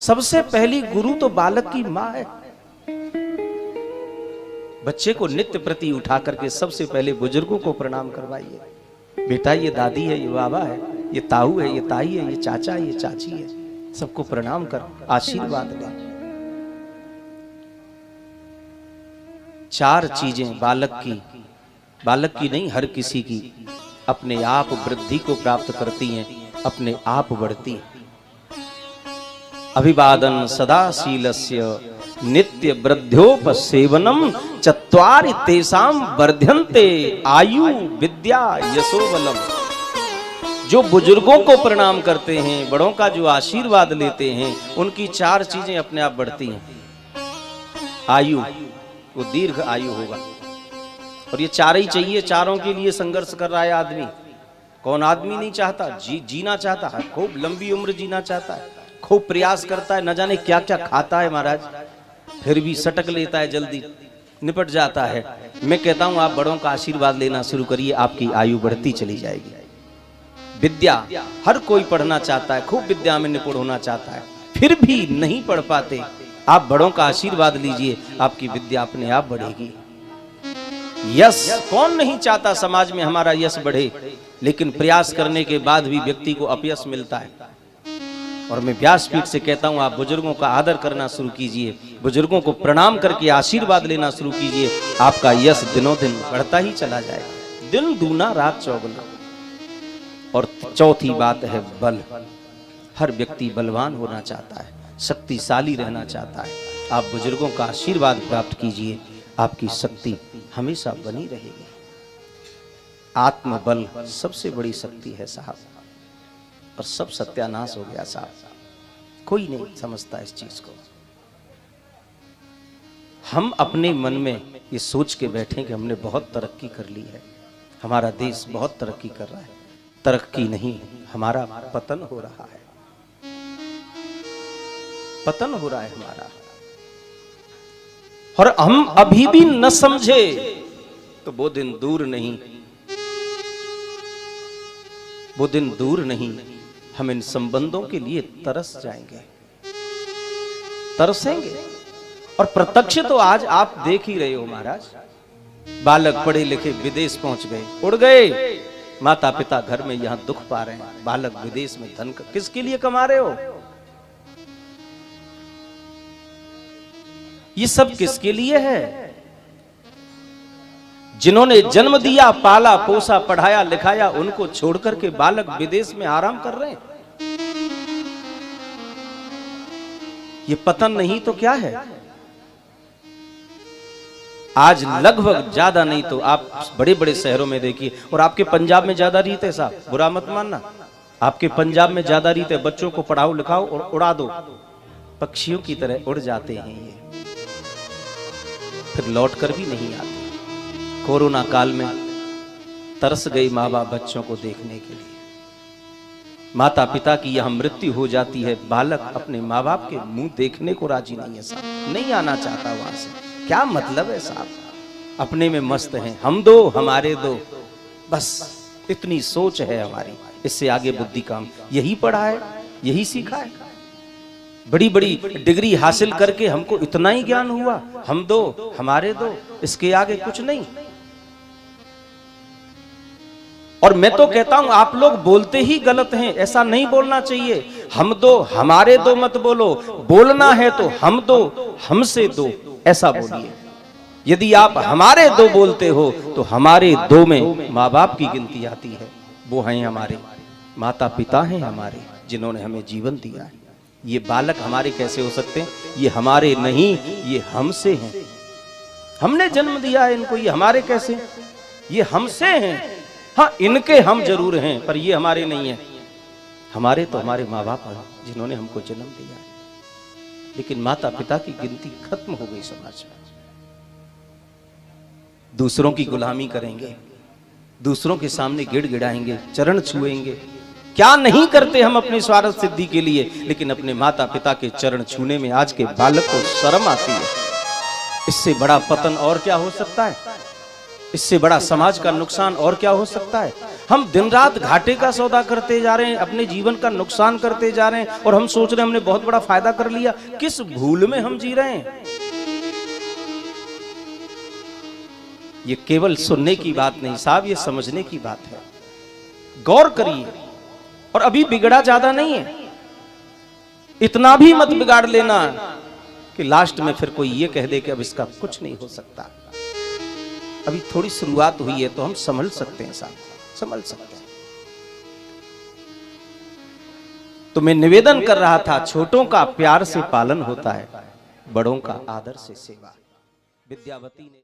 सबसे पहली गुरु तो बालक की माँ है। बच्चे को नित्य प्रति उठा करके सबसे पहले बुजुर्गों को प्रणाम करवाइए। बेटा ये दादी है, ये बाबा है, ये ताऊ है, ये ताई है, ये चाचा है, ये चाची है, सबको प्रणाम कर आशीर्वाद ले। चार चीजें बालक की नहीं हर किसी की अपने आप वृद्धि को प्राप्त करती हैं, अपने आप बढ़ती हैं। अभिवादन सदाशीलस्य नित्य वृद्ध्योपसेवनम चत्वारि तेषां वर्ध्यन्ते आयु विद्या यशोबलम। जो बुजुर्गों को प्रणाम करते हैं, बड़ों का जो आशीर्वाद लेते हैं, उनकी चार चीजें अपने आप बढ़ती हैं। आयु, वो दीर्घ आयु होगा, और ये चार ही चाहिए। चारों के लिए संघर्ष कर रहा है आदमी। कौन आदमी नहीं चाहता, जीना चाहता है, खूब लंबी उम्र जीना चाहता है, खूब प्रयास करता है, न जाने क्या क्या खाता है महाराज, फिर भी सटक लेता है, जल्दी निपट जाता है। मैं कहता हूं आप बड़ों का आशीर्वाद लेना शुरू करिए, आपकी आयु बढ़ती चली जाएगी। विद्या हर कोई पढ़ना चाहता है, खूब विद्या में निपुण होना चाहता है, फिर भी नहीं पढ़ पाते। आप बड़ों का आशीर्वाद लीजिए, आपकी विद्या अपने आप बढ़ेगी। यश कौन नहीं चाहता समाज में हमारा यश बढ़े, लेकिन प्रयास करने के बाद भी व्यक्ति को अपयश मिलता है। और मैं व्यासपीठ से कहता हूं आप बुजुर्गों का आदर करना शुरू कीजिए, बुजुर्गों को प्रणाम करके आशीर्वाद लेना शुरू कीजिए। आपका यश दिनों दिन बढ़ता ही चला जाएगा, दिन दूना रात चौगुना। और चौथी बात है बल। हर व्यक्ति बलवान होना चाहता है, शक्तिशाली रहना चाहता है। आप बुजुर्गों का आशीर्वाद प्राप्त कीजिए, आपकी शक्ति हमेशा बनी रहेगी। आत्मबल सबसे बड़ी शक्ति है साहब, और सब सत्यानाश हो गया साहब। कोई नहीं समझता इस चीज को। हम अपने मन में ये सोच के बैठे कि हमने बहुत तरक्की कर ली है, हमारा देश बहुत तरक्की कर रहा है। तरक्की नहीं, हमारा पतन हो रहा है, पतन हो रहा है हमारा। और हम अभी भी न समझे तो वो दिन दूर नहीं, वो दिन दूर नहीं, हम इन संबंधों के लिए तरस जाएंगे, तरसेंगे। और प्रत्यक्ष तो आज आप देख ही रहे हो महाराज। बालक पढ़े लिखे विदेश पहुंच गए, उड़ गए। माता पिता घर में यहां दुख पा रहे हैं। बालक विदेश में धन किसके लिए कमा रहे हो? ये सब किसके लिए है? जिन्होंने जन्म दिया, पाला पोसा, पढ़ाया लिखाया, उनको छोड़कर के बालक विदेश में आराम कर रहे हैं। ये पतन नहीं तो क्या है? आज लगभग ज्यादा नहीं तो आप बड़े बड़े शहरों में देखिए, और आपके पंजाब में ज्यादा रीत है साहब, बुरा मत मानना। आपके पंजाब में ज्यादा रीत है, बच्चों को पढ़ाओ लिखाओ और उड़ा दो, पक्षियों की तरह उड़ जाते हैं ये, फिर लौट कर भी नहीं आते। कोरोना काल में तरस गई माँ बाप बच्चों को देखने के लिए। माता पिता की यहां मृत्यु हो जाती है, बालक अपने माँ बाप के मुंह देखने को राजी नहीं है साहब, नहीं आना चाहता वहां से। क्या मतलब है साहब? अपने में मस्त हैं, हम दो हमारे दो, बस इतनी सोच है हमारी। इससे आगे बुद्धि काम, यही पढ़ा है, यही सीखा है। बड़ी बड़ी डिग्री हासिल करके हमको इतना ही ज्ञान हुआ, हम दो हमारे दो, इसके आगे कुछ नहीं। और मैं तो कहता हूं आप लोग बोलते ही गलत हैं, ऐसा नहीं बोलना चाहिए। हम दो हमारे दो मत बोलो, बोलना है तो हम दो हमसे दो, ऐसा बोलिए। यदि आप हमारे दो बोलते हो तो हमारे दो में माँ बाप की गिनती आती है। वो हैं हमारे माता पिता हैं हमारे, जिन्होंने हमें जीवन दिया है। ये बालक हमारे कैसे हो सकते हैं? ये हमारे नहीं, ये हमसे हैं। हमने जन्म दिया है इनको, ये हमारे कैसे? ये हमसे हैं। हाँ, इनके हम जरूर हैं, पर ये हमारे नहीं है। हमारे तो हमारे माँ बाप हैं, जिन्होंने हमको जन्म दिया है। लेकिन माता पिता की गिनती खत्म हो गई समाज में। दूसरों की गुलामी करेंगे, दूसरों के सामने गिड़गिड़ाएंगे, चरण छुएंगे। क्या नहीं करते हम अपने स्वार्थ सिद्धि के लिए, लेकिन अपने माता पिता के चरण छूने में आज के बालक को शर्म आती है। इससे बड़ा पतन और क्या हो सकता है? इससे बड़ा समाज का नुकसान और क्या हो सकता है? हम दिन रात घाटे का सौदा करते जा रहे हैं, अपने जीवन का नुकसान करते जा रहे हैं, और हम सोच रहे हैं हमने बहुत बड़ा फायदा कर लिया। किस भूल में हम जी रहे हैं? ये केवल सुनने की बात नहीं साहब, ये समझने की बात है। गौर करिए। और अभी बिगड़ा ज्यादा नहीं है, इतना भी मत बिगाड़ लेना कि लास्ट में फिर कोई ये कह दे कि अब इसका कुछ नहीं हो सकता। अभी थोड़ी शुरुआत हुई है तो हम संभल सकते हैं साहब, संभल सकते हैं। तो मैं निवेदन कर रहा था, छोटों का प्यार से पालन होता है, बड़ों का आदर से सेवा। विद्यावती ने